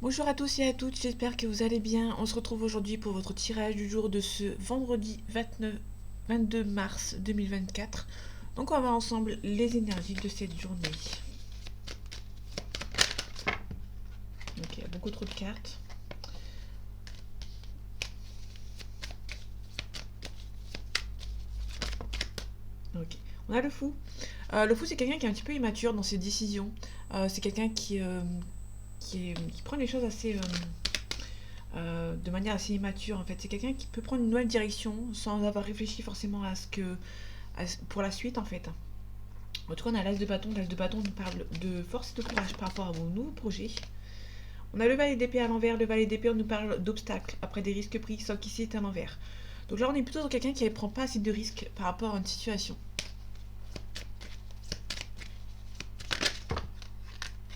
Bonjour à tous et à toutes, j'espère que vous allez bien. On se retrouve aujourd'hui pour votre tirage du jour de ce vendredi 22 mars 2024. Donc on va voir ensemble les énergies de cette journée. Donc il y a beaucoup trop de cartes. Ok, on a le fou. Le fou, c'est quelqu'un qui est un petit peu immature dans ses décisions. C'est quelqu'un qui prend les choses de manière assez immature en fait. C'est quelqu'un qui peut prendre une nouvelle direction sans avoir réfléchi forcément pour la suite en fait. En tout cas, on a l'as de bâton. L'as de bâton nous parle de force et de courage par rapport à vos nouveaux projets. On a le valet d'épée à l'envers. Le valet d'épée, on nous parle d'obstacles après des risques pris, sauf qu'ici c'est à l'envers. Donc là, on est plutôt dans quelqu'un qui ne prend pas assez de risques par rapport à une situation.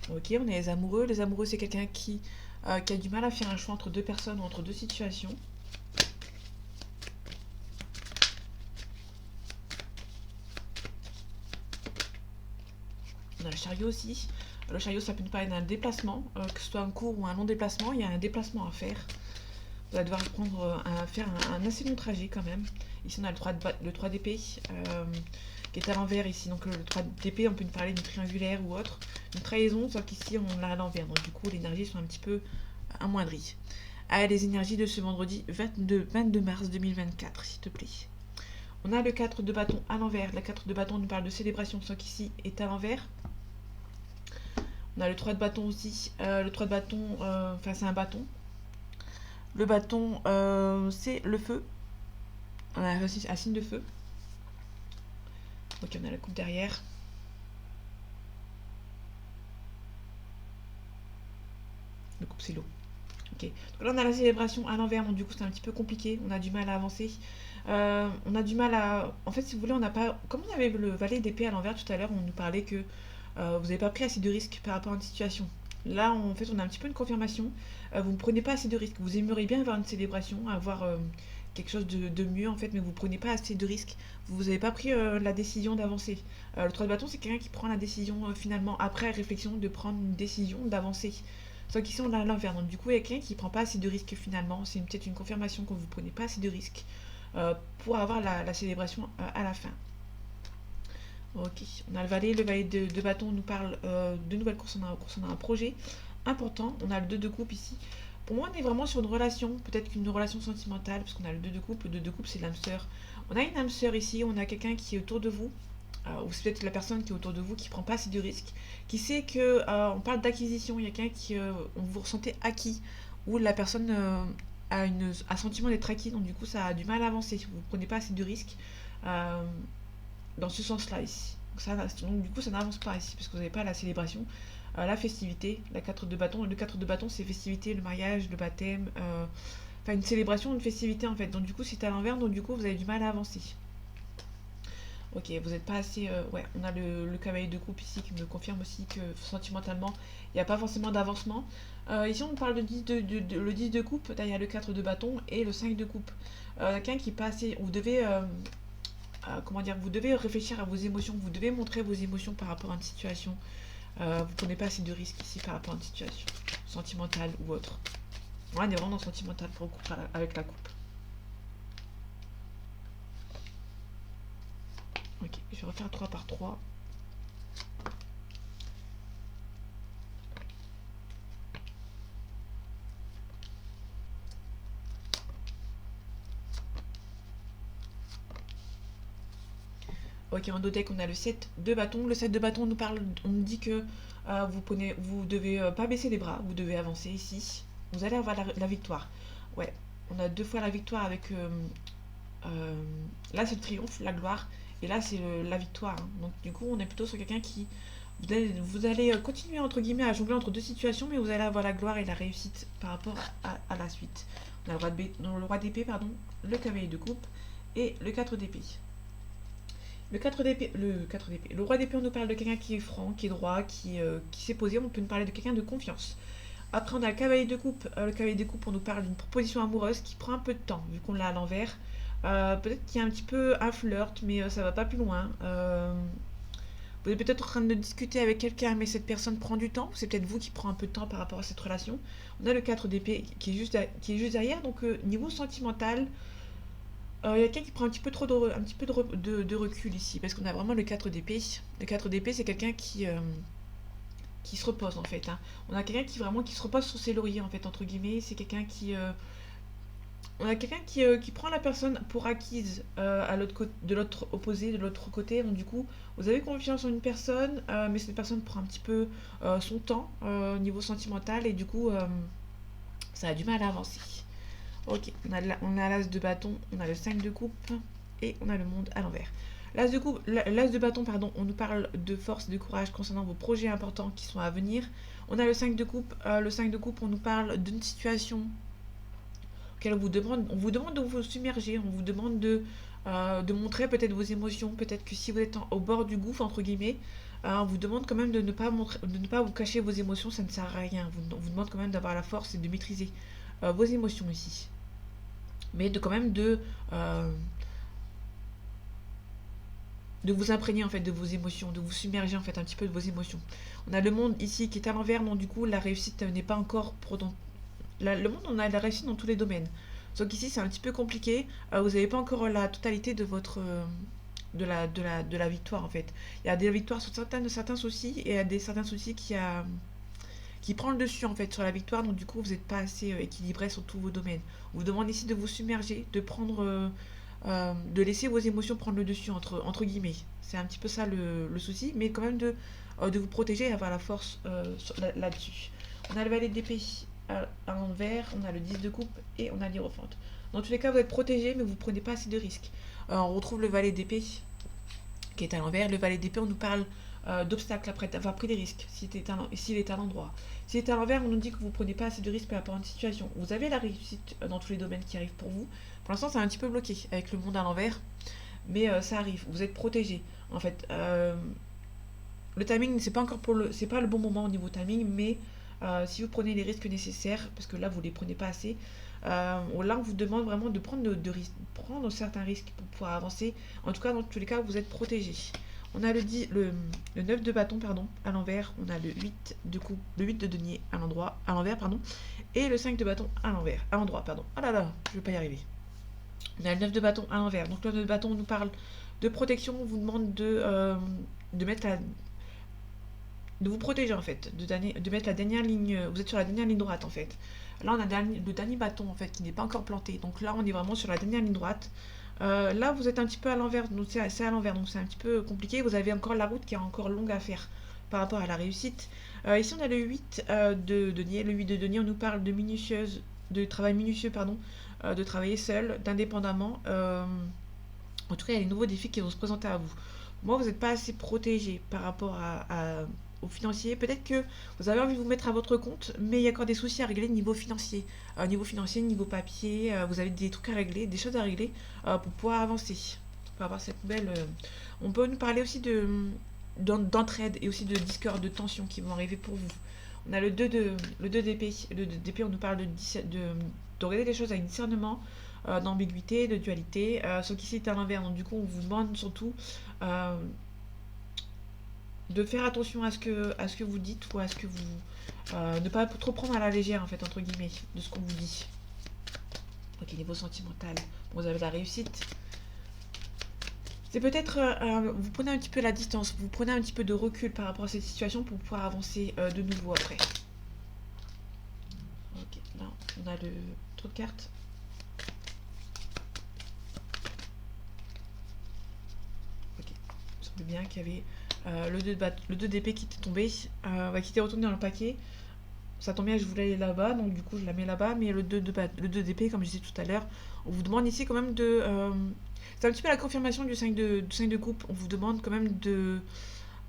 Ok, on a les amoureux. Les amoureux, c'est quelqu'un qui a du mal à faire un choix entre deux personnes ou entre deux situations. On a le chariot aussi. Le chariot, ça peut nous parler d'un déplacement, que ce soit un court ou un long déplacement. Il y a un déplacement à faire. Vous allez devoir faire un assez long trajet quand même. Ici, on a le 3 d'épée qui est à l'envers ici. Donc, le 3 d'épée, on peut nous parler d'une triangulaire ou autre. Une trahison, sauf qu'ici, on l'a à l'envers. Donc, du coup, les énergies sont un petit peu amoindries. Allez, les énergies de ce vendredi 22 mars 2024, s'il te plaît. On a le 4 de bâton à l'envers. La 4 de bâton nous parle de célébration, sauf qu'ici est à l'envers. On a le 3 de bâton aussi. Le 3 de bâton, c'est un bâton. Le bâton, c'est le feu. On a aussi un signe de feu. Ok, on a la coupe derrière. Le coupe, c'est l'eau. Ok. Donc là, on a la célébration à l'envers. Donc, du coup, c'est un petit peu compliqué. On a du mal à avancer. On a du mal à. En fait, si vous voulez, on n'a pas. Comme on avait le valet d'épée à l'envers tout à l'heure, on nous parlait que vous n'avez pas pris assez de risques par rapport à une situation. Là, en fait, on a un petit peu une confirmation. Vous ne prenez pas assez de risques. Vous aimeriez bien avoir une célébration, avoir quelque chose de mieux, en fait, mais vous ne prenez pas assez de risques. Vous n'avez pas pris la décision d'avancer. Le 3 de bâton, c'est quelqu'un qui prend la décision, finalement, après réflexion, de prendre une décision d'avancer. Sauf qu'ici, on a l'inverse. Donc, du coup, il y a quelqu'un qui ne prend pas assez de risques, finalement. C'est peut-être une confirmation que vous ne prenez pas assez de risques pour avoir la célébration à la fin. Ok, on a le valet de bâton nous parle de nouvelles courses, on a un projet important. On a le 2 de coupe ici. Pour moi, on est vraiment sur une relation, peut-être qu'une relation sentimentale, parce qu'on a le 2 de coupe. Le 2 de coupe, c'est l'âme sœur. On a une âme sœur ici, on a quelqu'un qui est autour de vous, ou c'est peut-être la personne qui est autour de vous qui prend pas assez de risques, qui sait que on parle d'acquisition, il y a quelqu'un qui on vous ressentez acquis, ou la personne a un sentiment d'être acquis, donc du coup ça a du mal à avancer. Vous ne prenez pas assez de risques. Euh, dans ce sens-là ici. Donc, du coup, ça n'avance pas ici parce que vous n'avez pas la célébration, la festivité, la 4 de bâton. Le 4 de bâton, c'est festivité, le mariage, le baptême, enfin une célébration, une festivité en fait. Donc du coup, c'est à l'envers, donc du coup, vous avez du mal à avancer. Ok, vous n'êtes pas assez. Ouais, on a le cavalier de coupe ici qui me confirme aussi que sentimentalement, il n'y a pas forcément d'avancement. Ici, on parle le 10 de coupe, derrière le 4 de bâton et le 5 de coupe. Quelqu'un qui passe, vous devez comment dire, vous devez réfléchir à vos émotions, vous devez montrer vos émotions par rapport à une situation. Vous prenez pas assez de risques ici par rapport à une situation sentimentale ou autre. Ouais, on est vraiment dans sentimental pour le coup, avec la coupe. Ok, je vais refaire 3 par 3. Ok, en dos deck, on a le 7 de bâton. Le 7 de bâton on nous dit que vous devez pas baisser les bras, vous devez avancer ici. Vous allez avoir la victoire. Ouais, on a deux fois la victoire avec Euh, là, c'est le triomphe, la gloire, et là, c'est la victoire, hein. Donc, du coup, on est plutôt sur quelqu'un qui. Vous allez continuer, entre guillemets, à jongler entre deux situations, mais vous allez avoir la gloire et la réussite par rapport à la suite. On a le roi d'épée, pardon, le cavalier de coupe et le 4 d'épée. Le roi d'épée, on nous parle de quelqu'un qui est franc, qui est droit, qui s'est posé. On peut nous parler de quelqu'un de confiance. Après, on a le cavalier de coupe. Le cavalier de coupe, on nous parle d'une proposition amoureuse qui prend un peu de temps, vu qu'on l'a à l'envers. Peut-être qu'il y a un petit peu un flirt, mais ça va pas plus loin. Vous êtes peut-être en train de discuter avec quelqu'un, mais cette personne prend du temps. C'est peut-être vous qui prend un peu de temps par rapport à cette relation. On a le 4 d'épée qui est juste derrière. Donc, niveau sentimental, il y a quelqu'un qui prend un petit peu trop un petit peu de recul ici. Parce qu'on a vraiment le 4 d'épée. Le 4 d'épée, c'est quelqu'un qui se repose en fait, hein. On a quelqu'un qui se repose sur ses lauriers en fait, entre guillemets. C'est quelqu'un on a quelqu'un qui prend la personne pour acquise à l'autre de l'autre opposé, de l'autre côté. Donc du coup, vous avez confiance en une personne, mais cette personne prend un petit peu son temps au niveau sentimental et du coup, ça a du mal à avancer. Ok, on a l'as de bâton, on a le 5 de coupe et on a le monde à l'envers. L'as de bâton, pardon, on nous parle de force et de courage concernant vos projets importants qui sont à venir. On a le 5 de coupe, on nous parle d'une situation on vous demande de vous submerger, on vous demande de montrer peut-être vos émotions, peut-être que si vous êtes au bord du gouffre, entre guillemets, on vous demande quand même de ne pas vous cacher vos émotions, ça ne sert à rien. On vous demande quand même d'avoir la force et de maîtriser vos émotions ici. Mais de quand même de vous imprégner en fait de vos émotions, de vous submerger en fait un petit peu de vos émotions. On a le monde ici qui est à l'envers, donc du coup la réussite n'est pas encore le monde, on a la réussite dans tous les domaines. Sauf qu'ici, c'est un petit peu compliqué. Vous n'avez pas encore la totalité de votre de la victoire en fait. Il y a des victoires sur certains soucis et il y a certains soucis qui prend le dessus en fait sur la victoire. Donc du coup, vous n'êtes pas assez équilibré sur tous vos domaines. On vous demande ici de vous submerger, de laisser vos émotions prendre le dessus entre guillemets. C'est un petit peu ça le souci, mais quand même de vous protéger et avoir la force là-dessus. On a le valet d'épée à l'envers, on a le 10 de coupe et on a l'hiérophante. Dans tous les cas, vous êtes protégé, mais vous ne prenez pas assez de risques. On retrouve le valet d'épée qui est à l'envers. Le valet d'épée, on nous parle d'obstacles après avoir pris des risques, s'il est à l'endroit. S'il est à l'envers, on nous dit que vous ne prenez pas assez de risques par rapport à une situation. Vous avez la réussite dans tous les domaines qui arrivent pour vous. Pour l'instant, c'est un petit peu bloqué avec le monde à l'envers, mais ça arrive. Vous êtes protégé. En fait, le timing, c'est pas le bon moment au niveau timing, mais si vous prenez les risques nécessaires, parce que là vous ne les prenez pas assez, là on vous demande vraiment de prendre certains risques pour pouvoir avancer. En tout cas, dans tous les cas, vous êtes protégé. On a le 9 de bâton pardon, à l'envers, on a le 8 de coupe, le 8 de denier à l'envers, pardon, et le 5 de bâton à l'endroit, pardon. Ah là là, je ne vais pas y arriver. On a le 9 de bâton à l'envers. Donc le 9 de bâton nous parle de protection, on vous demande de vous protéger en fait, de mettre la dernière ligne, vous êtes sur la dernière ligne droite en fait. Là on a le dernier bâton en fait qui n'est pas encore planté, donc là on est vraiment sur la dernière ligne droite. Là vous êtes un petit peu à l'envers, donc c'est à l'envers, donc c'est un petit peu compliqué, vous avez encore la route qui est encore longue à faire par rapport à la réussite. Ici on a le 8 de denier, le 8 de denier on nous parle de travail minutieux, pardon, de travailler seul, d'indépendamment. En tout cas il y a des nouveaux défis qui vont se présenter à vous. Moi vous n'êtes pas assez protégé par rapport au financier. Peut-être que vous avez envie de vous mettre à votre compte, mais il y a encore des soucis à régler niveau financier. Niveau papier, vous avez des trucs à régler, des choses à régler pour pouvoir avancer. Pour avoir cette belle. On peut nous parler aussi d'entraide et aussi de discorde, de tension qui vont arriver pour vous. On a le 2 d'épée. Le 2 d'épée, on nous parle de regarder les choses avec discernement, d'ambiguïté, de dualité. Sauf qu'ici, c'est à l'envers. Donc, du coup, on vous demande surtout de faire attention à ce que vous dites ou à ce que vous ne pas trop prendre à la légère en fait entre guillemets de ce qu'on vous dit. Ok, niveau sentimental, bon, vous avez la réussite. C'est peut-être vous prenez un petit peu la distance, vous prenez un petit peu de recul par rapport à cette situation pour pouvoir avancer de nouveau après. Ok, là on a le trop de cartes. Ok, il semble bien qu'il y avait le 2 d'épée qui était tombé, qui était retourné dans le paquet. Ça tombe bien, je voulais aller là-bas, donc du coup je la mets là-bas. Mais le 2 d'épée, comme je disais tout à l'heure, on vous demande ici quand même c'est un petit peu la confirmation du 5 de coupe. On vous demande quand même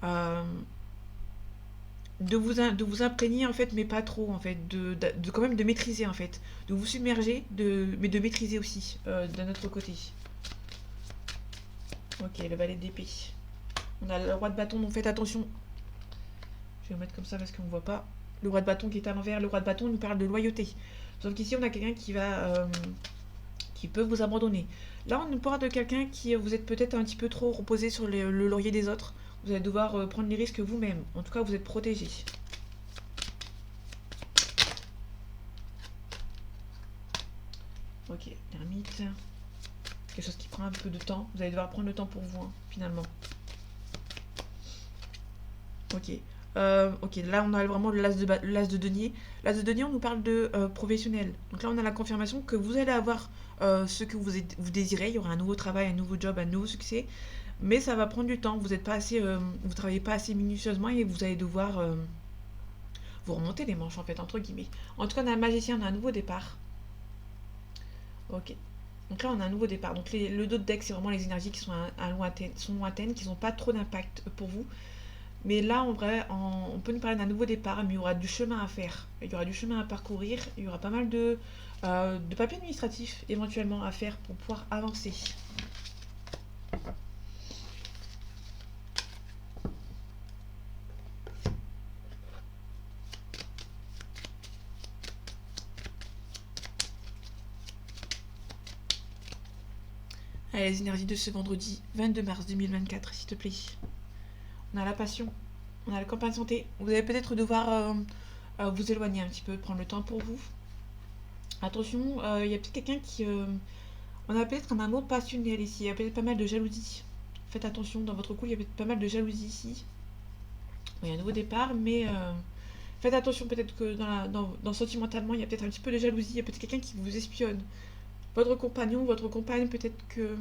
euh, de vous imprégner en fait, mais pas trop en fait, quand même de maîtriser en fait, de vous submerger, mais de maîtriser aussi d'un autre côté. Ok, le valet d'épée. On a le roi de bâton, donc faites attention. Je vais le mettre comme ça parce qu'on ne voit pas. Le roi de bâton qui est à l'envers. Le roi de bâton nous parle de loyauté. Sauf qu'ici, on a quelqu'un qui peut vous abandonner. Là, on nous parle de quelqu'un qui vous êtes peut-être un petit peu trop reposé sur le laurier des autres. Vous allez devoir prendre les risques vous-même. En tout cas, vous êtes protégé. Ok, l'ermite. Quelque chose qui prend un peu de temps. Vous allez devoir prendre le temps pour vous, hein, finalement. Ok. Ok, là on a vraiment l'as de denier. L'as de denier, on nous parle de professionnel. Donc là, on a la confirmation que vous allez avoir ce que vous désirez. Il y aura un nouveau travail, un nouveau job, un nouveau succès. Mais ça va prendre du temps. Vous êtes pas assez, vous travaillez pas assez minutieusement et vous allez devoir vous remonter les manches en fait, entre guillemets. En tout cas, on a un magicien, on a un nouveau départ. Ok. Donc là, on a un nouveau départ. Donc le dos de deck, c'est vraiment les énergies qui sont, lointaines, qui n'ont pas trop d'impact pour vous. Mais là, en vrai, on peut nous parler d'un nouveau départ, mais il y aura du chemin à faire. Il y aura du chemin à parcourir. Il y aura pas mal de papiers administratifs éventuellement à faire pour pouvoir avancer. Allez, les énergies de ce vendredi 22 mars 2024, s'il te plaît. On a la passion, on a la campagne santé. Vous allez peut-être devoir vous éloigner un petit peu, prendre le temps pour vous. Attention, il y a peut-être quelqu'un qui... on a peut-être un amour passionnel ici. Il y a peut-être pas mal de jalousie. Faites attention, dans votre couple, il y a peut-être pas mal de jalousie ici. Bon, il y a un nouveau départ, mais faites attention peut-être que dans sentimentalement, il y a peut-être un petit peu de jalousie. Il y a peut-être quelqu'un qui vous espionne. Votre compagnon, votre compagne, peut-être que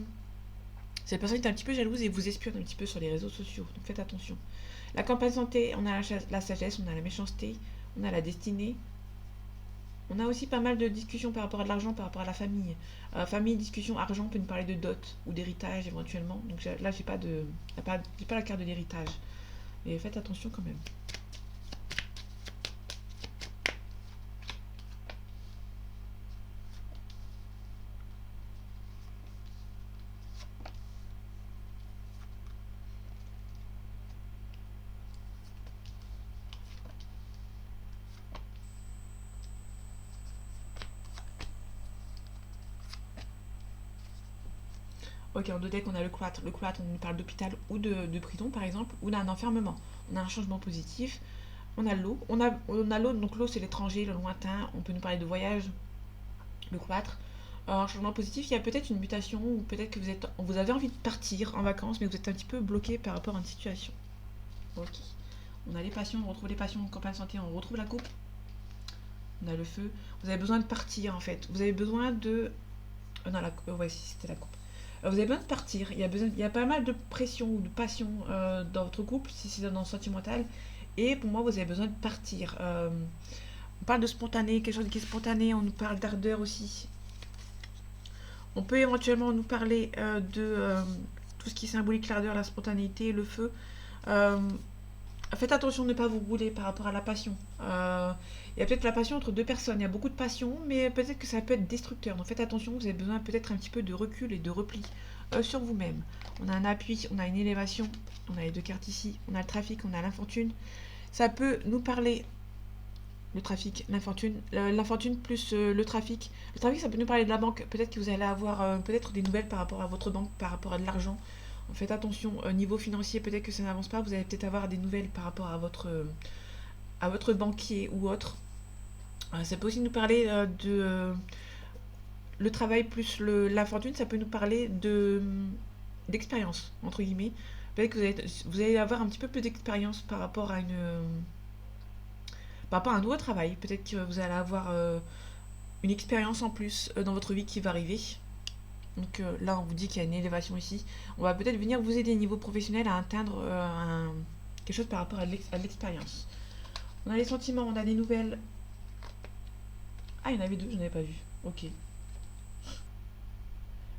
cette personne est un petit peu jalouse et vous espionne un petit peu sur les réseaux sociaux. Donc faites attention. La campagne santé, on a la sagesse, on a la méchanceté, on a la destinée. On a aussi pas mal de discussions par rapport à de l'argent, par rapport à la famille. Famille, discussion, argent, on peut nous parler de dot ou d'héritage éventuellement. Donc là, j'ai pas la carte de l'héritage. Mais faites attention quand même. Ok, en deux decks, on a le cloître. Le cloître, on nous parle d'hôpital ou de prison, par exemple, ou d'un enfermement. On a un changement positif. On a l'eau. On a l'eau, donc l'eau, c'est l'étranger, le lointain. On peut nous parler de voyage, le cloître. Un changement positif, il y a peut-être une mutation, ou peut-être que vous avez envie de partir en vacances, mais vous êtes un petit peu bloqué par rapport à une situation. Ok. On a les passions, on retrouve les passions en campagne santé, on retrouve la coupe. On a le feu. Vous avez besoin de partir, en fait. Vous avez besoin de... non, ouais, si, c'était la coupe. Vous avez besoin de partir. Il y a pas mal de pression ou de passion dans votre couple, si c'est dans le sentimental. Et pour moi, vous avez besoin de partir. On parle de spontané, quelque chose qui est spontané. On nous parle d'ardeur aussi. On peut éventuellement nous parler de tout ce qui symbolique l'ardeur, la spontanéité, le feu. Euh, Faites attention de ne pas vous brûler par rapport à la passion. Il y a peut-être la passion entre deux personnes. Il y a beaucoup de passion, mais peut-être que ça peut être destructeur. Donc faites attention, vous avez besoin peut-être un petit peu de recul et de repli sur vous-même. On a un appui, on a une élévation. On a les deux cartes ici. On a le trafic, on a l'infortune. Ça peut nous parler, le trafic, l'infortune plus le trafic. Le trafic, ça peut nous parler de la banque. Peut-être que vous allez avoir peut-être des nouvelles par rapport à votre banque, par rapport à de l'argent. Faites attention, niveau financier, peut-être que ça n'avance pas. Vous allez peut-être avoir des nouvelles par rapport à votre banquier ou autre. Ça peut aussi nous parler de le travail plus la fortune. Ça peut nous parler d'expérience, entre guillemets. Peut-être que vous allez avoir un petit peu plus d'expérience par rapport à par rapport à un nouveau travail. Peut-être que vous allez avoir une expérience en plus dans votre vie qui va arriver. Donc là, on vous dit qu'il y a une élévation ici. On va peut-être venir vous aider au niveau professionnel à atteindre quelque chose par rapport à l'expérience. On a les sentiments, on a des nouvelles. Ah, il y en avait deux, je n'avais pas vu. Ok.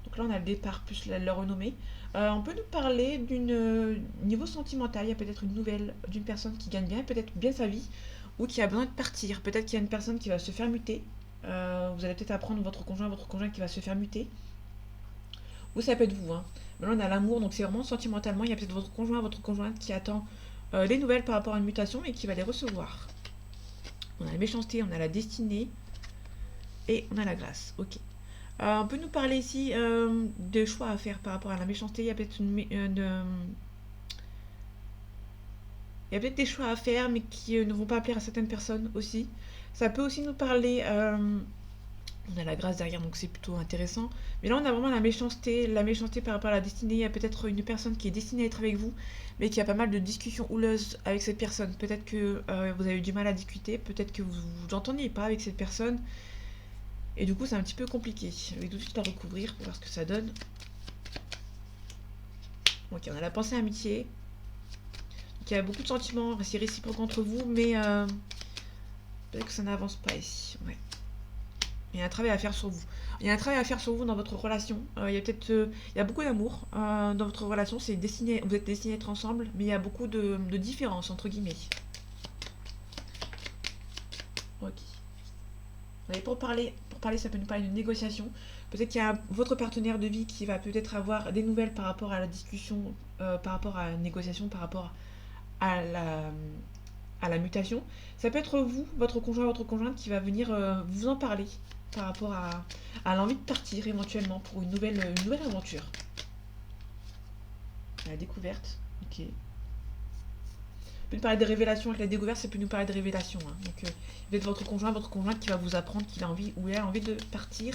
Donc là, on a le départ plus la renommée. On peut nous parler d'une niveau sentimental. Il y a peut-être une nouvelle d'une personne qui gagne bien, peut-être bien sa vie, ou qui a besoin de partir. Peut-être qu'il y a une personne qui va se faire muter. Vous allez peut-être apprendre votre conjoint qui va se faire muter. Ou ça peut être vous. Hein. Mais là, on a l'amour, donc c'est vraiment sentimentalement. Il y a peut-être votre conjointe qui attend des nouvelles par rapport à une mutation et qui va les recevoir. On a la méchanceté, on a la destinée et on a la grâce. Ok. On peut nous parler ici de choix à faire par rapport à la méchanceté. Il y a peut-être Il y a peut-être des choix à faire, mais qui ne vont pas plaire à certaines personnes aussi. Ça peut aussi nous parler. On a la grâce derrière, donc c'est plutôt intéressant. Mais là, on a vraiment la méchanceté par rapport à la destinée. Il y a peut-être une personne qui est destinée à être avec vous, mais qui a pas mal de discussions houleuses avec cette personne. Peut-être que vous avez eu du mal à discuter, peut-être que vous vous entendiez pas avec cette personne, et du coup, c'est un petit peu compliqué. Je vais tout de suite la recouvrir pour voir ce que ça donne. Ok, on a la pensée amitié. Donc, il y a beaucoup de sentiments, c'est réciproque entre vous, mais peut-être que ça n'avance pas ici. Ouais. Il y a un travail à faire sur vous. Il y a un travail à faire sur vous dans votre relation. Il y a beaucoup d'amour dans votre relation. Vous êtes destinés à être ensemble, mais il y a beaucoup de différences entre guillemets. Ok. Et pour parler, ça peut nous parler de négociation. Peut-être qu'il y a votre partenaire de vie qui va peut-être avoir des nouvelles par rapport à la discussion, par rapport à la négociation, par rapport à la mutation. Ça peut être vous, votre conjoint, votre conjointe qui va venir vous en parler par rapport à l'envie de partir éventuellement pour une nouvelle aventure. La découverte, ok. Ça peut nous parler de révélations avec la découverte, ça peut nous parler de révélations, hein. Donc, peut-être votre conjoint, votre conjointe qui va vous apprendre qu'il a envie ou elle a envie de partir,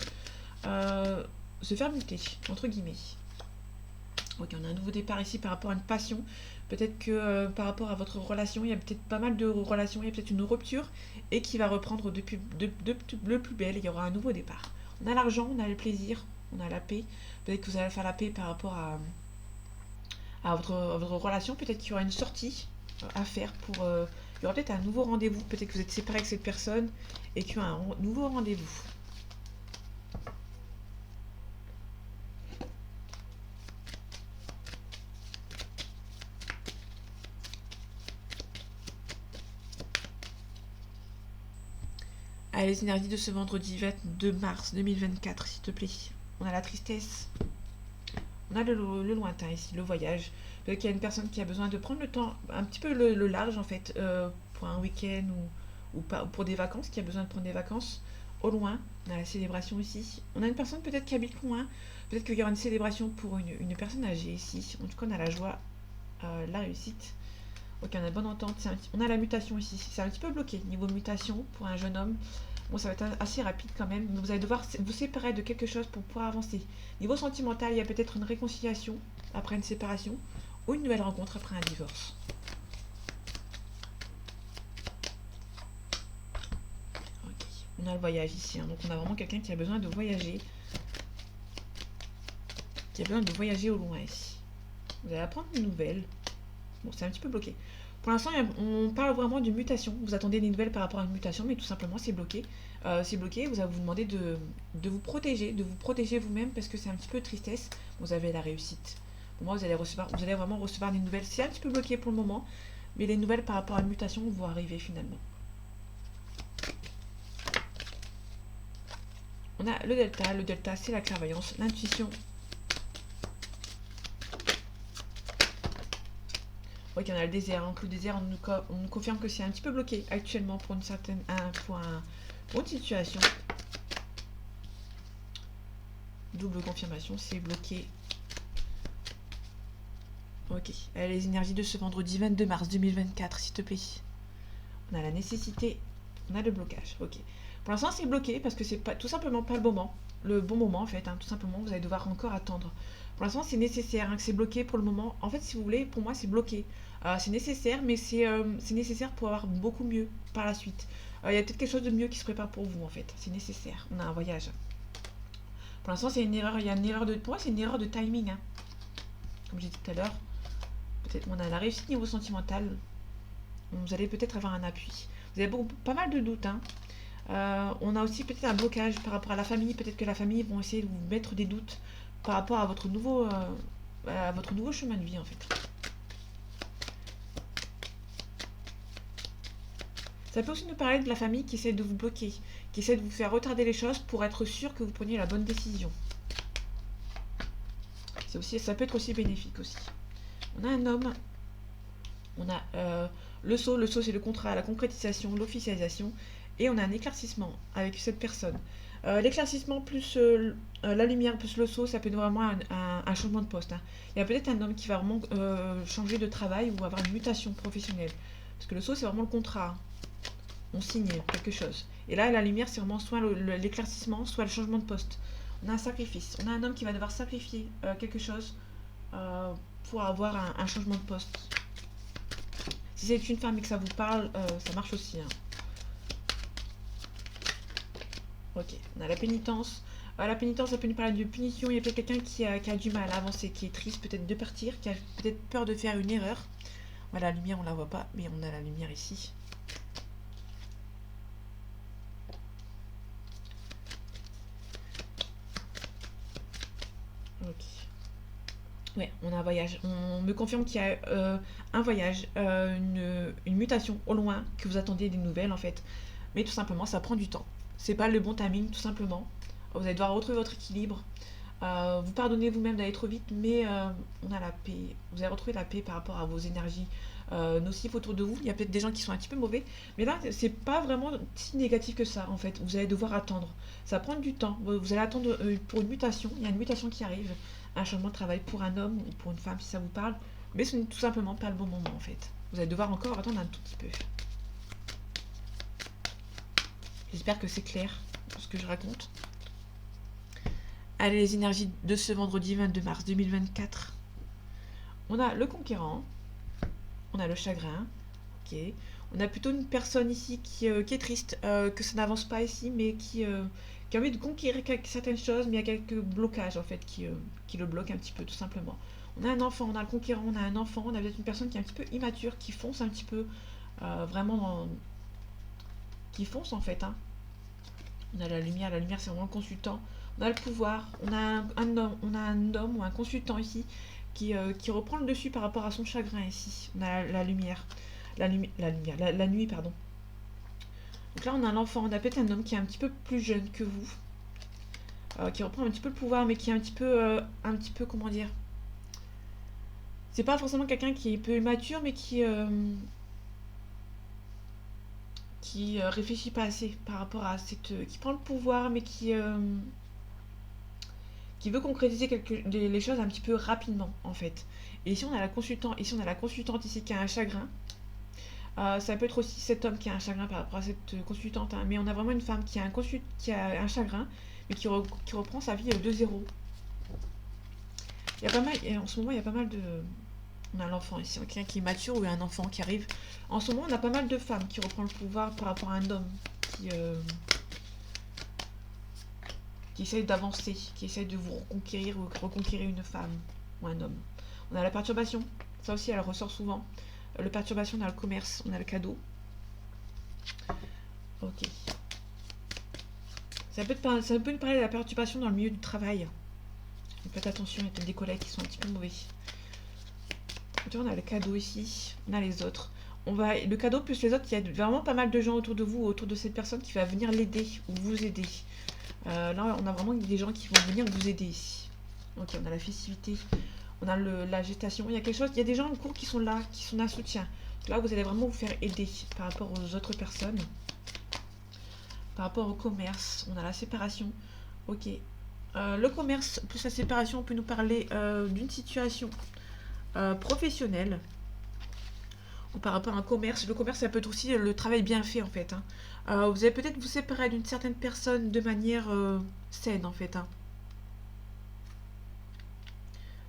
euh, se faire muter, entre guillemets. Ok, on a un nouveau départ ici par rapport à une passion. Peut-être que par rapport à votre relation, il y a peut-être pas mal de relations, il y a peut-être une rupture et qui va reprendre depuis le plus belle. Il y aura un nouveau départ. On a l'argent, on a le plaisir, on a la paix. Peut-être que vous allez faire la paix par rapport à votre relation. Peut-être qu'il y aura une sortie à faire pour. Il y aura peut-être un nouveau rendez-vous. Peut-être que vous êtes séparé avec cette personne et qu'il y aura un nouveau rendez-vous. Allez, les énergies de ce vendredi 22 mars 2024, s'il te plaît. On a la tristesse. On a le lointain ici, le voyage. Peut-être qu'il y a une personne qui a besoin de prendre le temps, un petit peu le large en fait, pour un week-end ou pour des vacances, qui a besoin de prendre des vacances au loin. On a la célébration ici. On a une personne peut-être qui habite loin. Peut-être qu'il y aura une célébration pour une personne âgée ici. En tout cas, on a la joie, la réussite. Ok, on a bonne entente. On a la mutation ici. C'est un petit peu bloqué niveau mutation pour un jeune homme. Bon, ça va être assez rapide quand même. Vous allez devoir vous séparer de quelque chose pour pouvoir avancer. Niveau sentimental, il y a peut-être une réconciliation après une séparation ou une nouvelle rencontre après un divorce. Ok. On a le voyage ici, hein. Donc on a vraiment quelqu'un qui a besoin de voyager. Qui a besoin de voyager au loin ici. Vous allez apprendre une nouvelle. Bon, c'est un petit peu bloqué. Pour l'instant, on parle vraiment d'une mutation. Vous attendez des nouvelles par rapport à une mutation, mais tout simplement, c'est bloqué. C'est bloqué. Vous allez vous demander de vous protéger vous-même parce que c'est un petit peu tristesse. Vous avez la réussite. Pour moi, vous allez vraiment recevoir des nouvelles. C'est un petit peu bloqué pour le moment, mais les nouvelles par rapport à une mutation vont arriver finalement. On a le delta. Le delta, c'est la clairvoyance, l'intuition. Ok, on a le désert. Donc le désert, on nous confirme que c'est un petit peu bloqué actuellement pour une situation. Double confirmation, c'est bloqué. Ok. Allez, les énergies de ce vendredi 22 mars 2024, s'il te plaît. On a la nécessité, on a le blocage. Ok. Pour l'instant, c'est bloqué parce que c'est pas tout simplement pas le moment. Le bon moment en fait, hein, tout simplement, vous allez devoir encore attendre. Pour l'instant, c'est nécessaire, hein, que c'est bloqué pour le moment. En fait, si vous voulez, pour moi, c'est bloqué. C'est nécessaire, mais c'est nécessaire pour avoir beaucoup mieux par la suite. Il y a peut-être quelque chose de mieux qui se prépare pour vous, en fait. C'est nécessaire. On a un voyage. Pour l'instant, c'est une erreur. Il y a une erreur de. Pour moi, c'est une erreur de timing, hein. Comme j'ai dit tout à l'heure. Peut-être on a la réussite niveau sentimental. Vous allez peut-être avoir un appui. Vous avez pas mal de doutes, hein. On a aussi peut-être un blocage par rapport à la famille. Peut-être que la famille vont essayer de vous mettre des doutes par rapport à votre nouveau chemin de vie, en fait. Ça peut aussi nous parler de la famille qui essaie de vous bloquer, qui essaie de vous faire retarder les choses pour être sûr que vous preniez la bonne décision. Ça peut être aussi bénéfique aussi. On a un homme, on a le sceau c'est le contrat, la concrétisation, l'officialisation, et on a un éclaircissement avec cette personne. L'éclaircissement plus la lumière plus le sceau, ça peut être vraiment un changement de poste, hein. Il y a peut-être un homme qui va vraiment changer de travail ou avoir une mutation professionnelle. Parce que le sceau, c'est vraiment le contrat, hein. On signe quelque chose. Et là, la lumière, c'est vraiment soit l'éclaircissement, soit le changement de poste. On a un sacrifice. On a un homme qui va devoir sacrifier quelque chose euh, pour avoir un changement de poste. Si c'est une femme et que ça vous parle, ça marche aussi, hein. Ok, on a la pénitence. La pénitence, ça peut nous parler de punition. Il y a peut-être quelqu'un qui a du mal à avancer, qui est triste peut-être de partir, qui a peut-être peur de faire une erreur. Voilà, la lumière, on la voit pas, mais on a la lumière ici. Ok. Ouais, on a un voyage. On me confirme qu'il y a un voyage, une mutation au loin, que vous attendiez des nouvelles en fait. Mais tout simplement, ça prend du temps. C'est pas le bon timing, tout simplement. Vous allez devoir retrouver votre équilibre. Vous pardonnez vous-même d'aller trop vite, mais on a la paix. Vous allez retrouver la paix par rapport à vos énergies nocives autour de vous. Il y a peut-être des gens qui sont un petit peu mauvais, mais là, c'est pas vraiment si négatif que ça en fait. Vous allez devoir attendre. Ça va prendre du temps. Vous allez attendre pour une mutation. Il y a une mutation qui arrive, un changement de travail pour un homme ou pour une femme si ça vous parle, mais ce n'est tout simplement pas le bon moment en fait. Vous allez devoir encore attendre un tout petit peu. J'espère que c'est clair ce que je raconte. Allez, les énergies de ce vendredi 22 mars 2024. On a le conquérant, on a le chagrin, ok. On a plutôt une personne ici qui est triste, que ça n'avance pas ici, mais qui a envie de conquérir certaines choses, mais il y a quelques blocages en fait qui le bloquent un petit peu tout simplement. On a un enfant, on a le conquérant, on a un enfant, on a peut-être une personne qui est un petit peu immature, qui fonce un petit peu, vraiment qui fonce en fait, hein. On a la lumière c'est vraiment le consultant. On a le pouvoir, on a un homme ou un consultant ici qui reprend le dessus par rapport à son chagrin ici. On a la lumière, la nuit, pardon. Donc là on a l'enfant, on a peut-être un homme qui est un petit peu plus jeune que vous, qui reprend un petit peu le pouvoir, mais qui est un petit peu, comment dire, c'est pas forcément quelqu'un qui est un peu immature, mais qui réfléchit pas assez par rapport à qui prend le pouvoir, mais qui veut concrétiser les choses un petit peu rapidement en fait. Et ici on a la consultante ici qui a un chagrin. Ça peut être aussi cet homme qui a un chagrin par rapport à cette consultante, hein. Mais on a vraiment une femme qui a un chagrin, mais qui reprend sa vie de zéro. Il y a pas mal, en ce moment il y a pas mal de... On a l'enfant ici, quelqu'un qui est mature ou un enfant qui arrive. En ce moment on a pas mal de femmes qui reprend le pouvoir par rapport à un homme qui essaye d'avancer, qui essaye de vous reconquérir ou reconquérir une femme ou un homme. On a la perturbation, ça aussi elle ressort souvent. Le perturbation, on a le commerce, on a le cadeau. Ok. Ça peut nous parler de la perturbation dans le milieu du travail. Faites attention, il y a peut-être des collègues qui sont un petit peu mauvais. On a le cadeau ici, on a les autres. Le cadeau plus les autres, il y a vraiment pas mal de gens autour de vous, autour de cette personne qui va venir l'aider ou vous aider. Là, on a vraiment des gens qui vont venir vous aider ici. Ok, on a la festivité, on a la gestation. Il y a quelque chose, il y a des gens en cours qui sont là, qui sont d'un soutien. Donc là, vous allez vraiment vous faire aider par rapport aux autres personnes. Par rapport au commerce, on a la séparation. Ok. Le commerce plus la séparation, on peut nous parler d'une situation professionnelle. Ou par rapport à un commerce. Le commerce, ça peut être aussi le travail bien fait en fait, hein. Vous allez peut-être vous séparer d'une certaine personne de manière saine en fait, hein.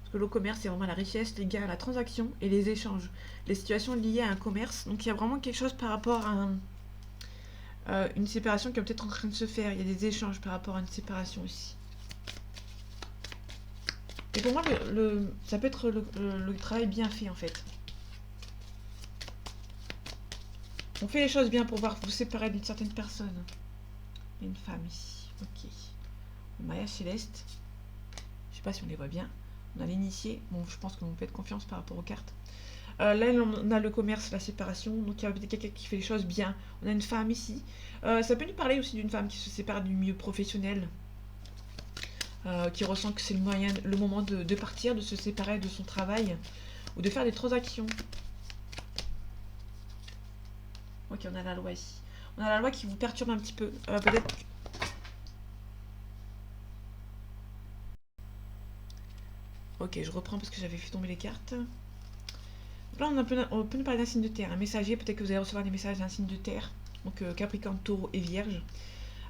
Parce que le commerce, c'est vraiment la richesse, les gains, la transaction et les échanges. Les situations liées à un commerce. Donc il y a vraiment quelque chose par rapport à une séparation qui est peut-être en train de se faire. Il y a des échanges par rapport à une séparation aussi. Et pour moi, ça peut être le travail bien fait en fait. On fait les choses bien pour pouvoir vous séparer d'une certaine personne. Il y a une femme ici. Ok. Le maillage céleste. Je sais pas si on les voit bien. On a l'initié. Bon, je pense que vous me faites confiance par rapport aux cartes. Là, on a le commerce, la séparation. Donc, il y a peut-être quelqu'un qui fait les choses bien. On a une femme ici. Ça peut nous parler aussi d'une femme qui se sépare du milieu professionnel. Qui ressent que c'est le moment de partir, de se séparer de son travail. Ou de faire des transactions. Ok, on a la loi ici. On a la loi qui vous perturbe un petit peu. Peut-être... Ok, je reprends parce que j'avais fait tomber les cartes. Là, on peut nous parler d'un signe de terre. Un messager, peut-être que vous allez recevoir des messages d'un signe de terre. Donc Capricorne, Taureau et Vierge.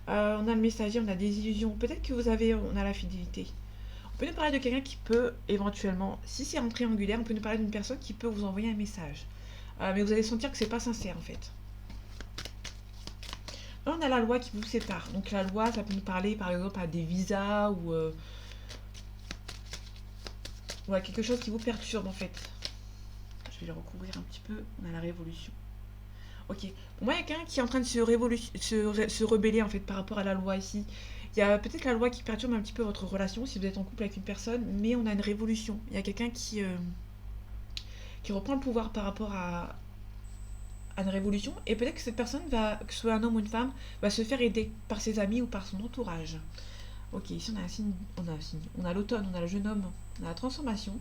On a le messager, on a des illusions. Peut-être que on a la fidélité. On peut nous parler de quelqu'un qui peut éventuellement, si c'est en triangulaire, on peut nous parler d'une personne qui peut vous envoyer un message. Mais vous allez sentir que c'est pas sincère en fait. Là, on a la loi qui vous sépare. Donc la loi, ça peut nous parler par exemple à des visas ou à quelque chose qui vous perturbe en fait. Je vais le recouvrir un petit peu. On a la révolution. Ok. Pour moi, il y a quelqu'un qui est en train de se rebeller en fait par rapport à la loi ici. Il y a peut-être la loi qui perturbe un petit peu votre relation si vous êtes en couple avec une personne, mais on a une révolution. Il y a quelqu'un qui reprend le pouvoir par rapport à une révolution, et peut-être que cette personne va, que ce soit un homme ou une femme, va se faire aider par ses amis ou par son entourage. Ok, ici on a un signe, on a l'automne, on a le jeune homme, on a la transformation,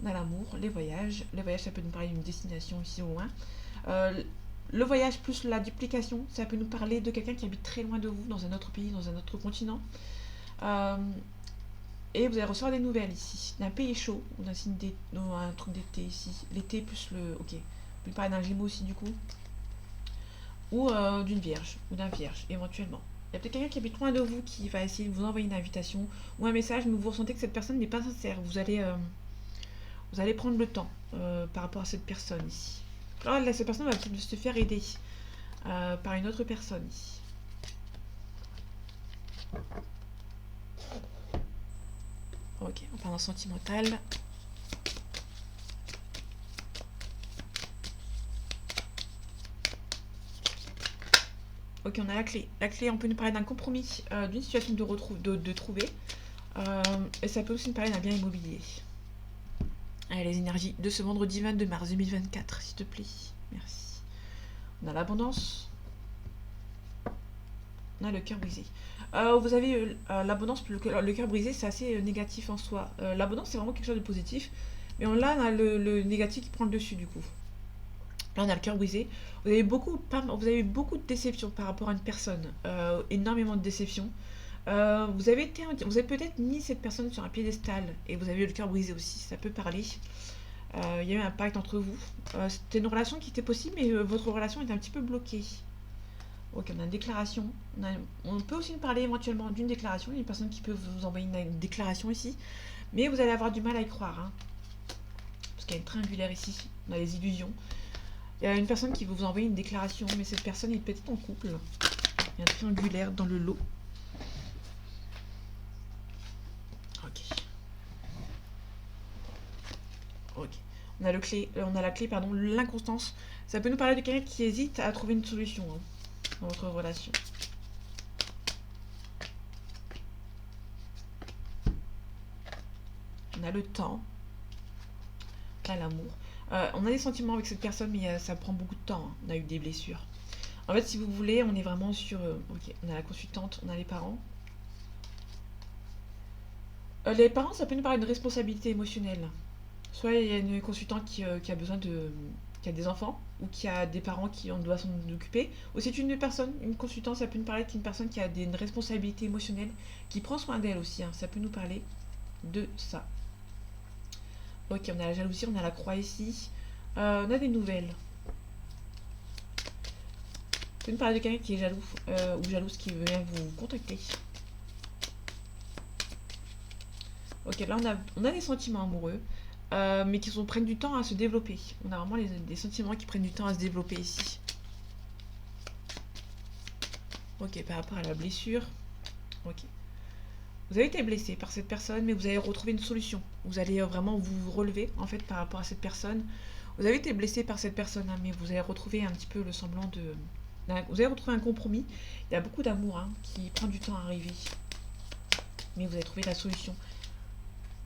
on a l'amour, les voyages. Les voyages, ça peut nous parler d'une destination ici au loin. Euh, le voyage plus la duplication, ça peut nous parler de quelqu'un qui habite très loin de vous, dans un autre pays, dans un autre continent. Euh, et vous allez recevoir des nouvelles ici. D'un pays chaud, on a un, signe un truc d'été ici. L'été plus le. Ok. On peut parler d'un gémeau aussi du coup. Ou d'une vierge, ou d'un vierge, éventuellement. Il y a peut-être quelqu'un qui habite loin de vous qui va essayer de vous envoyer une invitation ou un message, mais vous ressentez que cette personne n'est pas sincère. Vous allez prendre le temps par rapport à cette personne ici. Alors là, cette personne va peut-être se faire aider par une autre personne ici. Ok, on parle en sentimental. Ok, on a la clé. La clé, on peut nous parler d'un compromis, d'une situation de trouver. Et ça peut aussi nous parler d'un bien immobilier. Allez, les énergies de ce vendredi 22 mars 2024, s'il te plaît. Merci. On a l'abondance. On a le cœur brisé. Vous avez l'abondance, le cœur brisé, c'est assez négatif en soi. L'abondance, c'est vraiment quelque chose de positif. Mais on a le négatif qui prend le dessus, du coup. Là, on a le cœur brisé. Vous avez eu beaucoup de déceptions par rapport à une personne. Énormément de déceptions. Vous avez peut-être mis cette personne sur un piédestal et vous avez eu le cœur brisé aussi. Ça peut parler. Il y a eu un pacte entre vous. C'était une relation qui était possible, mais votre relation est un petit peu bloquée. Ok, on a une déclaration. On peut aussi parler éventuellement d'une déclaration. Il y a une personne qui peut vous envoyer une déclaration ici. Mais vous allez avoir du mal à y croire. Hein, parce qu'il y a une triangulaire ici. On a les illusions. Il y a une personne qui veut vous envoyer une déclaration, mais cette personne est peut-être en couple. Il y a un triangulaire dans le lot. Ok. Ok. On a la clé, pardon, l'inconstance. Ça peut nous parler de quelqu'un qui hésite à trouver une solution hein, dans votre relation. On a le temps. Là, l'amour. On a des sentiments avec cette personne, mais ça prend beaucoup de temps. Hein. On a eu des blessures. En fait, si vous voulez, on est vraiment sur... ok, on a la consultante, on a les parents. Les parents, ça peut nous parler de responsabilité émotionnelle. Soit il y a une consultante qui a besoin de... qui a des enfants, ou qui a des parents qui on doit s'en occuper. Ou c'est une personne, une consultante, ça peut nous parler d'une personne qui a une responsabilité émotionnelle, qui prend soin d'elle aussi. Hein. Ça peut nous parler de ça. Ok, on a la jalousie, on a la croix ici. On a des nouvelles. Vous pouvez nous parler de quelqu'un qui est jaloux ou jalouse qui veut vous contacter. Ok, là on a des sentiments amoureux, mais prennent du temps à se développer. On a vraiment des sentiments qui prennent du temps à se développer ici. Ok, par rapport à la blessure. Ok. Vous avez été blessé par cette personne, mais vous allez retrouver une solution. Vous allez vraiment vous relever, en fait, par rapport à cette personne. Vous avez été blessé par cette personne, hein, mais vous allez retrouver un petit peu le semblant de... Vous allez retrouver un compromis. Il y a beaucoup d'amour hein, qui prend du temps à arriver. Mais vous allez trouver la solution.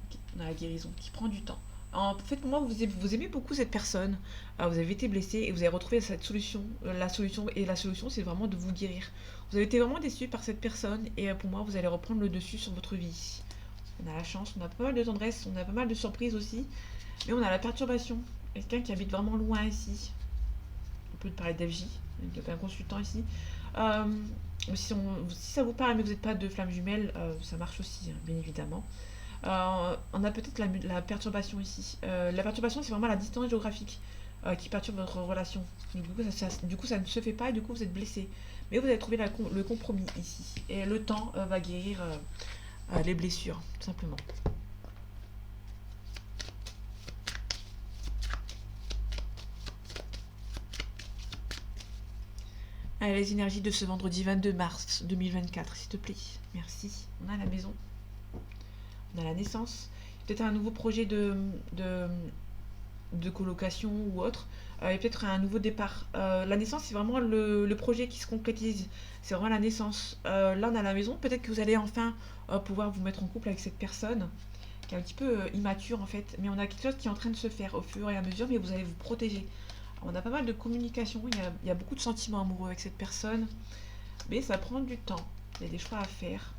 Okay. On a la guérison qui prend du temps. En fait, pour moi, vous aimez beaucoup cette personne. Vous avez été blessé et vous avez retrouvé cette solution. La solution, c'est vraiment de vous guérir. Vous avez été vraiment déçu par cette personne et pour moi, vous allez reprendre le dessus sur votre vie. On a la chance, on a pas mal de tendresse, on a pas mal de surprises aussi. Mais on a la perturbation. Quelqu'un qui habite vraiment loin ici. On peut parler d'FJ, il y a un consultant ici. Si ça vous parle mais vous n'êtes pas de flamme jumelle, ça marche aussi, hein, bien évidemment. On a peut-être la perturbation ici. La perturbation, c'est vraiment la distance géographique qui perturbe votre relation. Du coup, du coup, ça ne se fait pas et du coup, vous êtes blessé. Mais vous avez trouvé le compromis ici. Et le temps va guérir les blessures, tout simplement. Allez, les énergies de ce vendredi 22 mars 2024, s'il te plaît. Merci. On a la maison. On a la naissance. Peut-être un nouveau projet de colocation ou autre. Et peut-être un nouveau départ. La naissance, c'est vraiment le projet qui se concrétise. C'est vraiment la naissance. Là, on a la maison. Peut-être que vous allez enfin pouvoir vous mettre en couple avec cette personne qui est un petit peu immature en fait. Mais on a quelque chose qui est en train de se faire au fur et à mesure, mais vous allez vous protéger. On a pas mal de communication. Il y a beaucoup de sentiments amoureux avec cette personne. Mais ça prend du temps. Il y a des choix à faire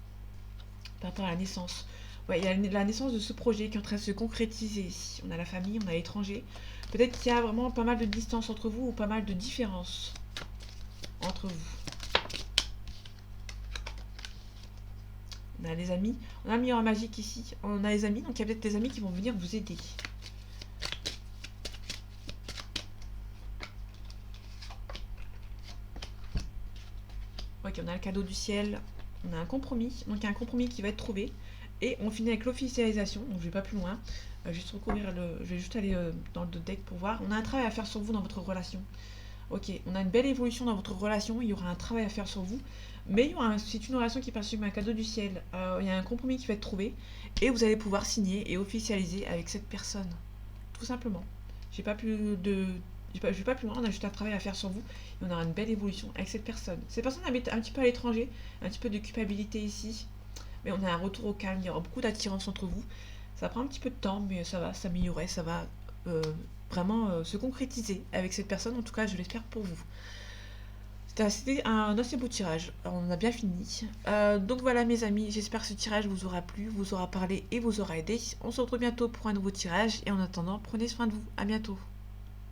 par rapport à la naissance. Ouais, il y a la naissance de ce projet qui est en train de se concrétiser. On a la famille, on a l'étranger. Peut-être qu'il y a vraiment pas mal de distance entre vous ou pas mal de différences entre vous. On a les amis. On a le miroir magique ici. On a les amis, donc il y a peut-être des amis qui vont venir vous aider. Ok, on a le cadeau du ciel. On a un compromis. Donc il y a un compromis qui va être trouvé. Et on finit avec l'officialisation. Donc je vais pas plus loin. Je vais juste aller dans le deck pour voir. On a un travail à faire sur vous dans votre relation. Ok, on a une belle évolution dans votre relation. Il y aura un travail à faire sur vous. Mais c'est une relation qui part sur un cadeau du ciel. Il y a un compromis qui va être trouvé. Et vous allez pouvoir signer et officialiser avec cette personne. Tout simplement. J'ai pas plus de. Je vais pas plus loin, on a juste un travail à faire sur vous et on aura une belle évolution avec cette personne. Cette personne habite un petit peu à l'étranger, un petit peu de culpabilité ici, mais on a un retour au calme, il y aura beaucoup d'attirance entre vous. Ça prend un petit peu de temps, mais ça va s'améliorer, ça va vraiment se concrétiser avec cette personne, en tout cas je l'espère pour vous. C'était un assez beau tirage, on a bien fini. Donc voilà mes amis, j'espère que ce tirage vous aura plu, vous aura parlé et vous aura aidé. On se retrouve bientôt pour un nouveau tirage et en attendant, prenez soin de vous, à bientôt.